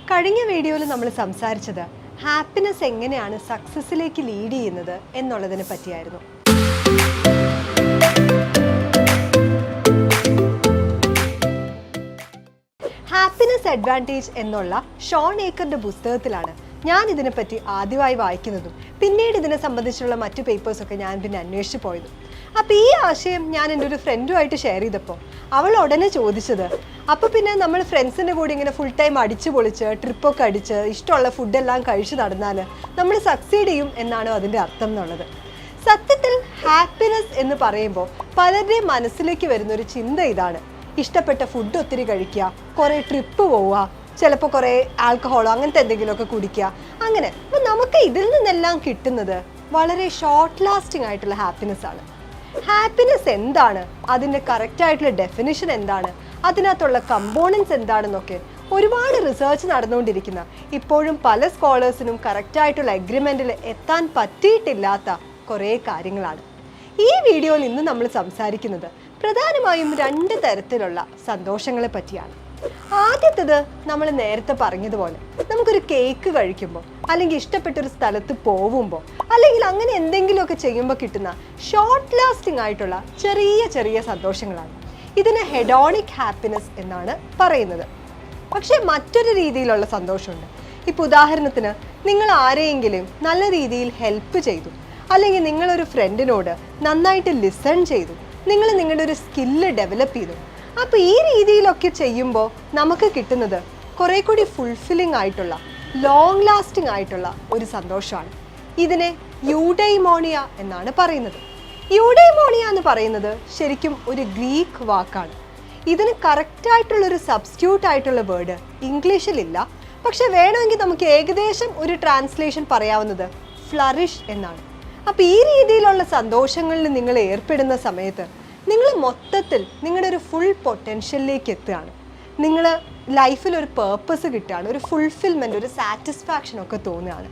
കഴിഞ്ഞ വീഡിയോയിൽ നമ്മൾ സംസാരിച്ചത് ഹാപ്പിനെസ് എങ്ങനെയാണ് സക്സസ്സിലേക്ക് ലീഡ് ചെയ്യുന്നത് എന്നുള്ളതിനെ പറ്റിയായിരുന്നു. ഹാപ്പിനെസ് അഡ്വാൻറ്റേജ് എന്നുള്ള ഷോൺ ഏക്കറിന്റെ പുസ്തകത്തിലാണ് ഞാൻ ഇതിനെപ്പറ്റി ആദ്യമായി വായിക്കുന്നതും പിന്നീട് ഇതിനെ സംബന്ധിച്ചുള്ള മറ്റു പേപ്പേഴ്സൊക്കെ ഞാൻ പിന്നെ അന്വേഷിച്ച് പോയതും. അപ്പോൾ ഈ ആശയം ഞാൻ എൻ്റെ ഒരു ഫ്രണ്ടുമായിട്ട് ഷെയർ ചെയ്തപ്പോൾ അവൾ ഉടനെ ചോദിച്ചത്, അപ്പോൾ പിന്നെ നമ്മൾ ഫ്രണ്ട്സിൻ്റെ കൂടെ ഇങ്ങനെ ഫുൾ ടൈം അടിച്ച് പൊളിച്ച് ട്രിപ്പൊക്കെ അടിച്ച് ഇഷ്ടമുള്ള ഫുഡെല്ലാം കഴിച്ച് നടന്നാൽ നമ്മൾ സക്സീഡ് ചെയ്യും എന്നാണോ അതിൻ്റെ അർത്ഥം എന്നുള്ളത്. സത്യത്തിൽ ഹാപ്പിനെസ് എന്ന് പറയുമ്പോൾ പലരുടെയും മനസ്സിലേക്ക് വരുന്നൊരു ചിന്ത ഇതാണ്: ഇഷ്ടപ്പെട്ട ഫുഡ് ഒത്തിരി കഴിക്കുക, കുറേ ട്രിപ്പ് പോവുക, ചിലപ്പോൾ കുറേ ആൽക്കഹോളോ അങ്ങനത്തെ എന്തെങ്കിലുമൊക്കെ കുടിക്കുക, അങ്ങനെ. അപ്പം നമുക്ക് ഇതിൽ നിന്നെല്ലാം കിട്ടുന്നത് വളരെ ഷോർട്ട് ലാസ്റ്റിംഗ് ആയിട്ടുള്ള ഹാപ്പിനെസ് ആണ്. ഹാപ്പിനെസ് എന്താണ്, അതിൻ്റെ കറക്റ്റായിട്ടുള്ള ഡെഫിനിഷൻ എന്താണ്, അതിനകത്തുള്ള കമ്പോണൻസ് എന്താണെന്നൊക്കെ ഒരുപാട് റിസർച്ച് നടന്നുകൊണ്ടിരിക്കുന്ന, ഇപ്പോഴും പല സ്കോളേഴ്സിനും കറക്റ്റായിട്ടുള്ള എഗ്രിമെൻറ്റിൽ എത്താൻ പറ്റിയിട്ടില്ലാത്ത കുറേ കാര്യങ്ങളാണ്. ഈ വീഡിയോയിൽ ഇന്ന് നമ്മൾ സംസാരിക്കുന്നത് പ്രധാനമായും 2 തരത്തിലുള്ള സന്തോഷങ്ങളെ പറ്റിയാണ്. ആദ്യത്തേത് നമ്മൾ നേരത്തെ പറഞ്ഞതുപോലെ നമുക്കൊരു കേക്ക് കഴിക്കുമ്പോൾ, അല്ലെങ്കിൽ ഇഷ്ടപ്പെട്ടൊരു സ്ഥലത്ത് പോകുമ്പോൾ, അല്ലെങ്കിൽ അങ്ങനെ എന്തെങ്കിലുമൊക്കെ ചെയ്യുമ്പോൾ കിട്ടുന്ന ഷോർട്ട് ലാസ്റ്റിംഗ് ആയിട്ടുള്ള ചെറിയ ചെറിയ സന്തോഷങ്ങളാണ്. ഇതിന് ഹെഡോണിക് ഹാപ്പിനെസ് എന്നാണ് പറയുന്നത്. പക്ഷേ മറ്റൊരു രീതിയിലുള്ള സന്തോഷമുണ്ട്. ഇപ്പോൾ ഉദാഹരണത്തിന് നിങ്ങൾ ആരെയെങ്കിലും നല്ല രീതിയിൽ ഹെൽപ്പ് ചെയ്തു, അല്ലെങ്കിൽ നിങ്ങളൊരു ഫ്രണ്ടിനോട് നന്നായിട്ട് ലിസൺ ചെയ്തു, നിങ്ങൾ നിങ്ങളുടെ ഒരു സ്കില്ല് ഡെവലപ്പ് ചെയ്തു. അപ്പോൾ ഈ രീതിയിലൊക്കെ ചെയ്യുമ്പോൾ നമുക്ക് കിട്ടുന്നത് കുറേ കൂടി ഫുൾഫില്ലിംഗ് ആയിട്ടുള്ള ലോങ് ലാസ്റ്റിംഗ് ആയിട്ടുള്ള ഒരു സന്തോഷമാണ്. ഇതിനെ യൂഡൈമോണിയ എന്നാണ് പറയുന്നത്. യൂഡൈമോണിയ എന്ന് പറയുന്നത് ശരിക്കും ഒരു ഗ്രീക്ക് വാക്കാണ്. ഇതിന് കറക്റ്റായിട്ടുള്ളൊരു സബ്സ്റ്റിറ്റ്യൂട്ട് ആയിട്ടുള്ള വേർഡ് ഇംഗ്ലീഷിലില്ല. പക്ഷെ വേണമെങ്കിൽ നമുക്ക് ഏകദേശം ഒരു ട്രാൻസ്ലേഷൻ പറയാവുന്നത് ഫ്ലറിഷ് എന്നാണ്. അപ്പോൾ ഈ രീതിയിലുള്ള സന്തോഷങ്ങളിൽ നിങ്ങൾ ഏർപ്പെടുന്ന സമയത്ത് നിങ്ങൾ മൊത്തത്തിൽ നിങ്ങളുടെ ഒരു ഫുൾ പൊട്ടൻഷ്യലിലേക്ക് എത്തുകയാണ്. നിങ്ങൾ ലൈഫിൽ ഒരു പേർപ്പസ് കിട്ടുകയാണ്, ഒരു ഫുൾഫിൽമെൻറ്റ്, ഒരു സാറ്റിസ്ഫാക്ഷൻ ഒക്കെ തോന്നുകയാണ്.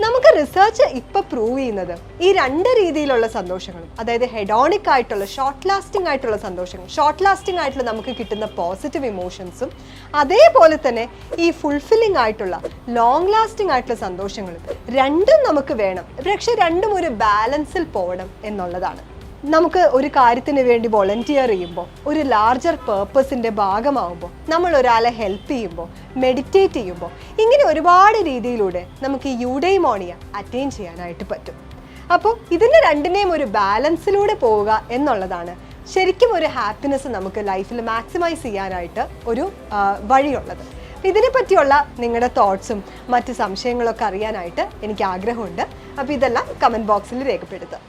നമുക്ക് റിസർച്ച് ഇപ്പോൾ പ്രൂവ് ചെയ്യുന്നത് ഈ 2 രീതിയിലുള്ള സന്തോഷങ്ങളും, അതായത് ഹെഡോണിക് ആയിട്ടുള്ള ഷോർട്ട് ലാസ്റ്റിംഗ് ആയിട്ടുള്ള സന്തോഷങ്ങൾ, ഷോർട്ട് ലാസ്റ്റിംഗ് ആയിട്ടുള്ള നമുക്ക് കിട്ടുന്ന പോസിറ്റീവ് ഇമോഷൻസും, അതേപോലെ തന്നെ ഈ ഫുൾഫില്ലിംഗ് ആയിട്ടുള്ള ലോങ് ലാസ്റ്റിംഗ് ആയിട്ടുള്ള സന്തോഷങ്ങളും രണ്ടും നമുക്ക് വേണം. പക്ഷേ രണ്ടും ഒരു ബാലൻസിൽ പോകണം എന്നുള്ളതാണ്. നമുക്ക് ഒരു കാര്യത്തിന് വേണ്ടി വോളണ്ടിയർ ചെയ്യുമ്പോൾ, ഒരു ലാർജർ പേർപ്പസിൻ്റെ ഭാഗമാകുമ്പോൾ, നമ്മൾ ഒരാളെ ഹെൽപ്പ് ചെയ്യുമ്പോൾ, മെഡിറ്റേറ്റ് ചെയ്യുമ്പോൾ, ഇങ്ങനെ ഒരുപാട് രീതിയിലൂടെ നമുക്ക് യൂഡൈമോണിയ അറ്റൈൻ ചെയ്യാനായിട്ട് പറ്റും. അപ്പോൾ ഇതിൻ്റെ രണ്ടിനെയും ഒരു ബാലൻസിലൂടെ പോവുക എന്നുള്ളതാണ് ശരിക്കും ഒരു ഹാപ്പിനെസ് നമുക്ക് ലൈഫിൽ മാക്സിമൈസ് ചെയ്യാനായിട്ട് ഒരു വഴിയുള്ളത്. ഇതിനെ പറ്റിയുള്ള നിങ്ങളുടെ തോട്ട്സും മറ്റ് സംശയങ്ങളൊക്കെ അറിയാനായിട്ട് എനിക്ക് ആഗ്രഹമുണ്ട്. അപ്പോൾ ഇതെല്ലാം കമൻറ്റ് ബോക്സിൽ രേഖപ്പെടുത്തുക.